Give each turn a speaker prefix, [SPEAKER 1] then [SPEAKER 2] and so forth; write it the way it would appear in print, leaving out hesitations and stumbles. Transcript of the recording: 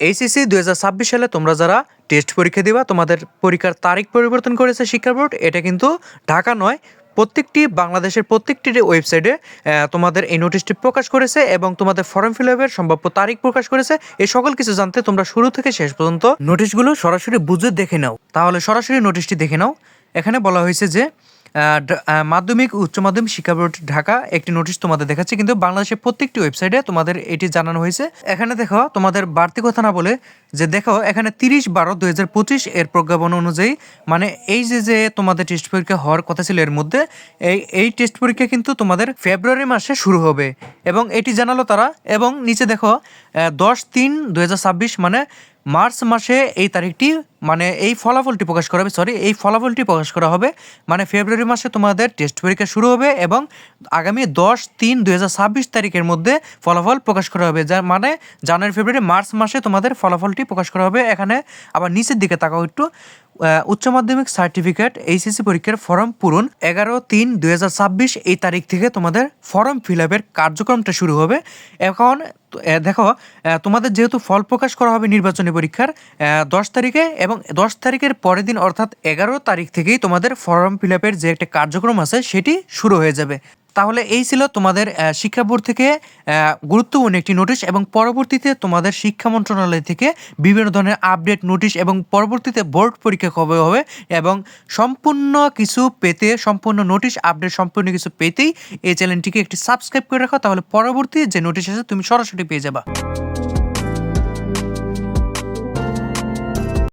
[SPEAKER 1] HSC 2026 সালে তোমরা যারা টেস্ট পরীক্ষা দিবা, তোমাদের পরীক্ষার তারিখ পরিবর্তন করেছে শিক্ষা বোর্ড। এটা কিন্তু ঢাকা নয়, প্রত্যেকটি বাংলাদেশের প্রত্যেকটি ওয়েবসাইটে তোমাদের এই নোটিশটি প্রকাশ করেছে এবং তোমাদের ফর্ম ফিল আপের সম্ভাব্য তারিখ প্রকাশ করেছে। এই সকল কিছু জানতে তোমরা শুরু থেকে শেষ পর্যন্ত নোটিশগুলো সরাসরি বুঝে দেখে নাও। তাহলে সরাসরি নোটিশটি দেখে নাও। এখানে বলা হয়েছে যে মাধ্যমিক উচ্চ মাধ্যমিক শিক্ষা বোর্ড ঢাকা একটি নোটিশ তোমাদের দেখাচ্ছে, কিন্তু বাংলাদেশের প্রত্যেকটি ওয়েবসাইটে তোমাদের এটি জানানো হয়েছে। এখানে দেখো, তোমাদের বাড়তি কথা না বলে যে দেখো, এখানে 30/12/2025 এর প্রজ্ঞাপন অনুযায়ী, মানে এই যে তোমাদের টেস্ট পরীক্ষা হওয়ার কথা ছিল, এর মধ্যে এই টেস্ট পরীক্ষা কিন্তু তোমাদের ফেব্রুয়ারি মাসে শুরু হবে এবং এটি জানালো তারা। এবং নিচে দেখো 10/3/2026 মানে মার্চ মাসে এই তারিখটি, মানে এই ফলাফলটি প্রকাশ করা হবে, এই ফলাফলটি প্রকাশ করা হবে। মানে ফেব্রুয়ারি মাসে তোমাদের টেস্ট পরীক্ষা শুরু হবে এবং আগামী 10/3/2026 তারিখের মধ্যে ফলাফল প্রকাশ করা হবে, যার মানে জানুয়ারি ফেব্রুয়ারি মার্চ মাসে তোমাদের ফলাফলটি প্রকাশ করা হবে। এখানে আবার নিচের দিকে তাকাও একটু, উচ্চ মাধ্যমিক সার্টিফিকেট এইচএসসি পরীক্ষার ফর্ম পূরণ 11/3/2026 এই তারিখ থেকে তোমাদের ফর্ম ফিল আপের কার্যক্রমটা শুরু হবে। এখন দেখো, তোমাদের যেহেতু ফল প্রকাশ করা হবে নির্বাচনী পরীক্ষার 10 তারিখে, এবং 10 তারিখের পরের দিন অর্থাৎ 11 তারিখ থেকেই তোমাদের ফর্ম ফিল আপের যে একটা কার্যক্রম আছে সেটি শুরু হয়ে যাবে। তাহলে এই ছিল তোমাদের শিক্ষা বোর্ড থেকে গুরুত্বপূর্ণ একটি নোটিশ, এবং পরবর্তীতে তোমাদের শিক্ষা মন্ত্রণালয় থেকে বিভিন্ন ধরনের আপডেট নোটিশ এবং পরবর্তীতে বোর্ড পরীক্ষা কবে হবে এবং সম্পূর্ণ কিছু পেতে, সম্পূর্ণ নোটিশ আপডেট সম্পূর্ণ কিছু পেতেই এই চ্যানেলটিকে একটি সাবস্ক্রাইব করে রাখো। তাহলে পরবর্তী যে নোটিশ আছে তুমি সরাসরি পেয়ে যাবা।